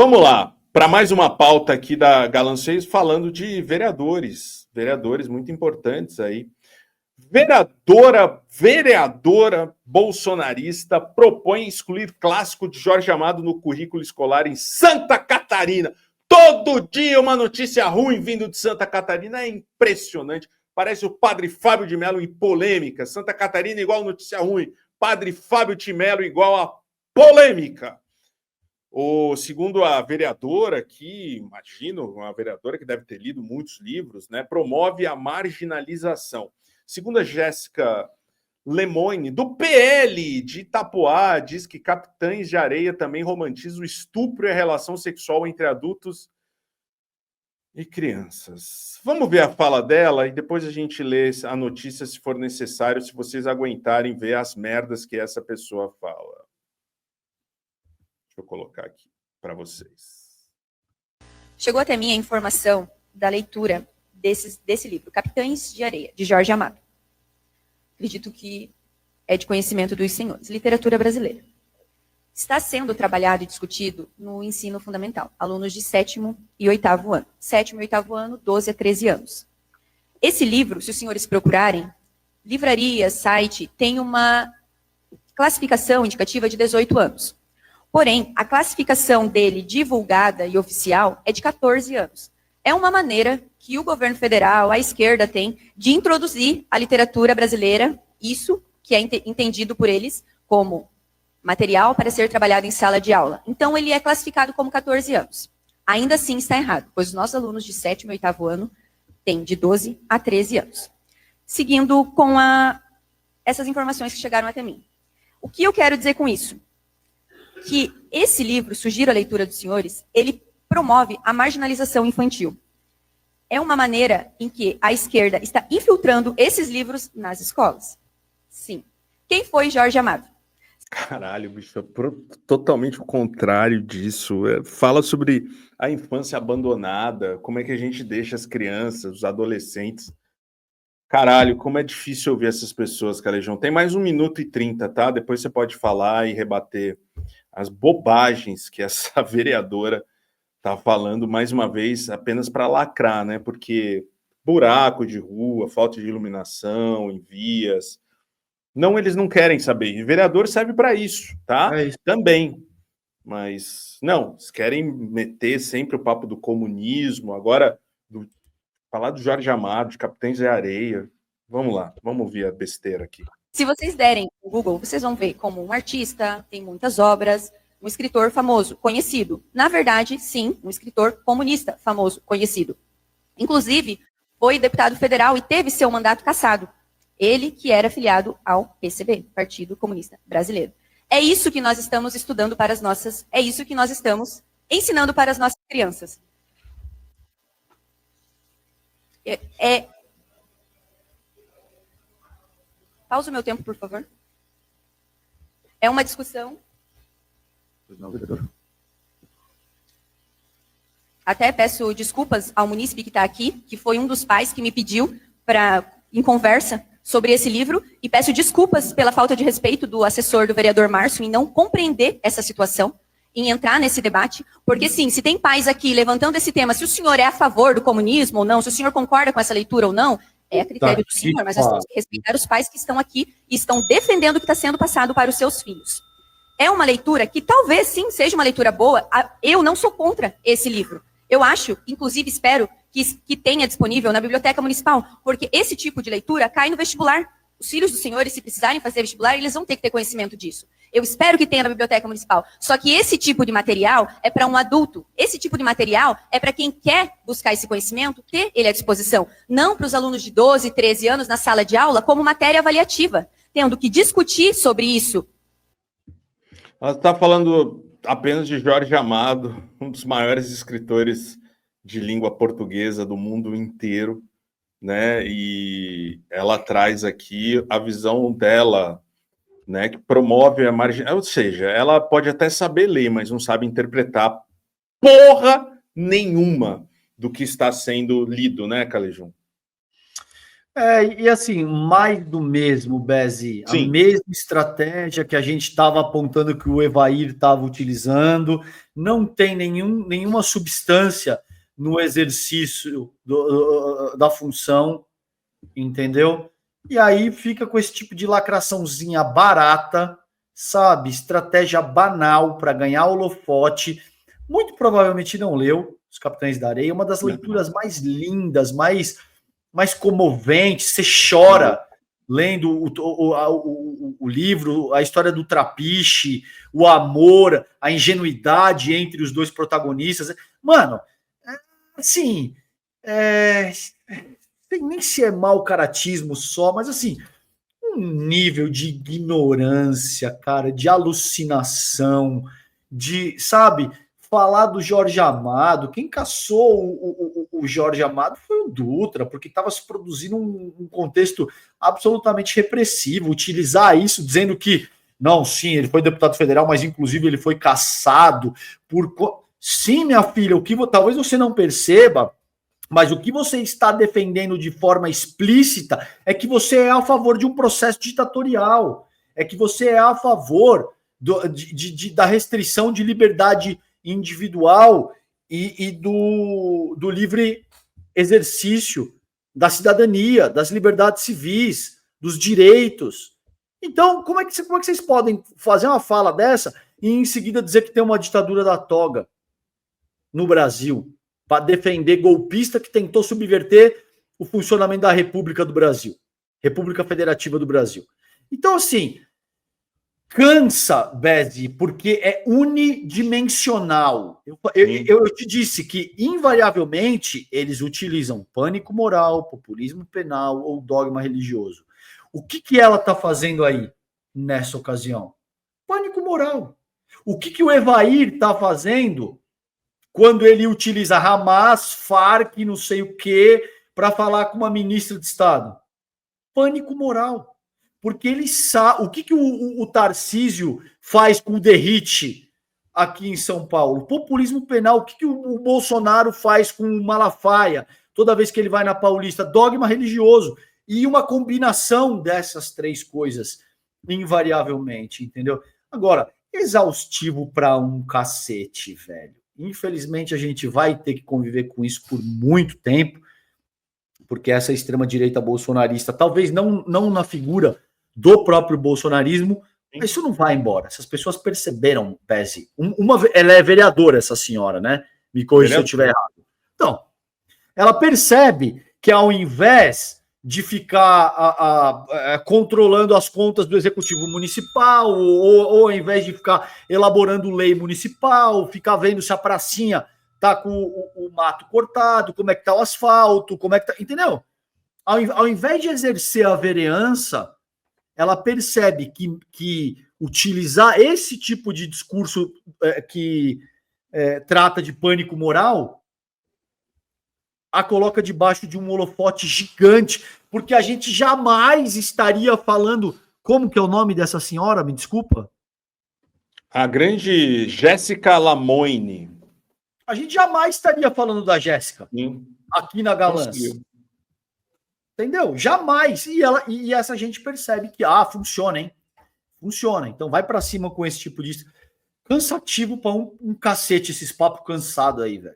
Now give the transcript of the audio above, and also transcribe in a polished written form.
Vamos lá, para mais uma pauta aqui da Galanceiros, falando de vereadores muito importantes aí. Vereadora bolsonarista propõe excluir clássico de Jorge Amado no currículo escolar em Santa Catarina. Todo dia uma notícia ruim vindo de Santa Catarina, é impressionante. Parece o Padre Fábio de Mello em polêmica. Santa Catarina igual notícia ruim. Padre Fábio de Mello igual a polêmica. Segundo a vereadora, que imagino, uma vereadora que deve ter lido muitos livros, né, promove a marginalização. Segundo a Jéssica Lemoine, do PL de Itapoá, diz que Capitães de Areia também romantiza o estupro e a relação sexual entre adultos e crianças. Vamos ver a fala dela e depois a gente lê a notícia se for necessário, se vocês aguentarem ver as merdas que essa pessoa fala. Deixa eu colocar aqui para vocês. Chegou até mim a informação da leitura desse livro, Capitães de Areia, de Jorge Amado. Acredito que é de conhecimento dos senhores. Literatura brasileira. Está sendo trabalhado e discutido no ensino fundamental. Alunos de 7º e 8º ano. 7º e 8º ano, 12 a 13 anos. Esse livro, se os senhores procurarem, livraria, site, tem uma classificação indicativa de 18 anos. Porém, a classificação dele divulgada e oficial é de 14 anos. É uma maneira que o governo federal, a esquerda tem, de introduzir a literatura brasileira, isso que é entendido por eles como material para ser trabalhado em sala de aula. Então, ele é classificado como 14 anos. Ainda assim está errado, pois os nossos alunos de 7º e 8º ano têm de 12 a 13 anos. Seguindo com essas informações que chegaram até mim. O que eu quero dizer com isso? Que esse livro, sugiro a leitura dos senhores, ele promove a marginalização infantil. É uma maneira em que a esquerda está infiltrando esses livros nas escolas. Sim. Quem foi Jorge Amado? Caralho, bicho, é totalmente o contrário disso. Fala sobre a infância abandonada, como é que a gente deixa as crianças, os adolescentes. Caralho, como é difícil ouvir essas pessoas, Calejão. Tem mais 1 minuto e 30, tá? Depois você pode falar e rebater as bobagens que essa vereadora tá falando, mais uma vez, apenas para lacrar, né? Porque buraco de rua, falta de iluminação em vias. Não, eles não querem saber. E vereador serve para isso, tá? É isso. Também. Mas, não, eles querem meter sempre o papo do comunismo, agora falar do Jorge Amado, de Capitães de Areia. Vamos lá, vamos ouvir a besteira aqui. Se vocês derem o Google, vocês vão ver como um artista, tem muitas obras, um escritor famoso, conhecido. Na verdade, sim, um escritor comunista famoso, conhecido. Inclusive, foi deputado federal e teve seu mandato cassado. Ele que era afiliado ao PCB, Partido Comunista Brasileiro. É isso que nós estamos estudando para as nossas... É isso que nós estamos ensinando para as nossas crianças. Pausa o meu tempo, por favor. É uma discussão... Até peço desculpas ao munícipe que está aqui, que foi um dos pais que me pediu em conversa sobre esse livro, e peço desculpas pela falta de respeito do assessor do vereador Márcio em não compreender essa situação, em entrar nesse debate, porque sim, se tem pais aqui levantando esse tema, se o senhor é a favor do comunismo ou não, se o senhor concorda com essa leitura ou não, é a critério do senhor, mas nós temos que respeitar os pais que estão aqui e estão defendendo o que está sendo passado para os seus filhos. É uma leitura que talvez sim seja uma leitura boa, eu não sou contra esse livro. Eu acho, inclusive espero, que tenha disponível na biblioteca municipal, porque esse tipo de leitura cai no vestibular. Os filhos dos senhores, se precisarem fazer vestibular, eles vão ter que ter conhecimento disso. Eu espero que tenha na biblioteca municipal. Só que esse tipo de material é para um adulto. Esse tipo de material é para quem quer buscar esse conhecimento, ter ele à disposição. Não para os alunos de 12, 13 anos na sala de aula como matéria avaliativa, tendo que discutir sobre isso. Ela está falando apenas de Jorge Amado, um dos maiores escritores de língua portuguesa do mundo inteiro, né? E ela traz aqui a visão dela, né, que promove a margem, ou seja, ela pode até saber ler, mas não sabe interpretar porra nenhuma do que está sendo lido, né, Calejão? E assim, mais do mesmo, Bezi, a Sim. mesma estratégia que a gente estava apontando que o Evair estava utilizando, não tem nenhuma substância no exercício da função, entendeu? E aí fica com esse tipo de lacraçãozinha barata, sabe? Estratégia banal para ganhar holofote. Muito provavelmente não leu Os Capitães da Areia, uma das leituras mais lindas, mais comoventes. Você chora lendo o livro, a história do Trapiche, o amor, a ingenuidade entre os dois protagonistas. Mano, assim, sei nem se é mau caratismo só, mas assim, um nível de ignorância, cara, de alucinação, de, sabe, falar do Jorge Amado. Quem caçou o Jorge Amado foi o Dutra, porque estava se produzindo um contexto absolutamente repressivo, utilizar isso dizendo que, não, sim, ele foi deputado federal, mas inclusive ele foi caçado por... Sim, minha filha, o que talvez você não perceba, mas o que você está defendendo de forma explícita é que você é a favor de um processo ditatorial, é que você é a favor da restrição de liberdade individual e do livre exercício da cidadania, das liberdades civis, dos direitos. Então, como é que vocês podem fazer uma fala dessa e em seguida dizer que tem uma ditadura da toga no Brasil, para defender golpista que tentou subverter o funcionamento da República do Brasil, República Federativa do Brasil? Então, assim, cansa, Bezi, porque é unidimensional. Eu te disse que, invariavelmente, eles utilizam pânico moral, populismo penal ou dogma religioso. O que ela está fazendo aí, nessa ocasião? Pânico moral. O que o Evair está fazendo quando ele utiliza Hamas, Farc, não sei o quê, para falar com uma ministra de Estado? Pânico moral. Porque ele sabe... O que o Tarcísio faz com o Derrite aqui em São Paulo? Populismo penal. O que o Bolsonaro faz com o Malafaia toda vez que ele vai na Paulista? Dogma religioso. E uma combinação dessas três coisas, invariavelmente, entendeu? Agora, exaustivo para um cacete, velho. Infelizmente, a gente vai ter que conviver com isso por muito tempo, porque essa extrema-direita bolsonarista, talvez não na figura do próprio bolsonarismo, mas isso não vai embora. Essas pessoas perceberam, Pese. Ela é vereadora, essa senhora, né? Me corrija se eu estiver errado. Então, ela percebe que ao invés de ficar controlando as contas do executivo municipal, ou ao invés de ficar elaborando lei municipal, ficar vendo se a pracinha tá com o mato cortado, como é que tá o asfalto, como é que tá, entendeu? Ao invés de exercer a vereança, ela percebe que utilizar esse tipo de discurso que trata de pânico moral a coloca debaixo de um holofote gigante, porque a gente jamais estaria falando... Como que é o nome dessa senhora? Me desculpa. A grande Jéssica Lamoine. A gente jamais estaria falando da Jéssica aqui na Galãs. Entendeu? Jamais. E essa gente percebe que, funciona, hein? Funciona. Então vai pra cima com esse tipo de... Cansativo pra um cacete esses papos cansados aí, velho.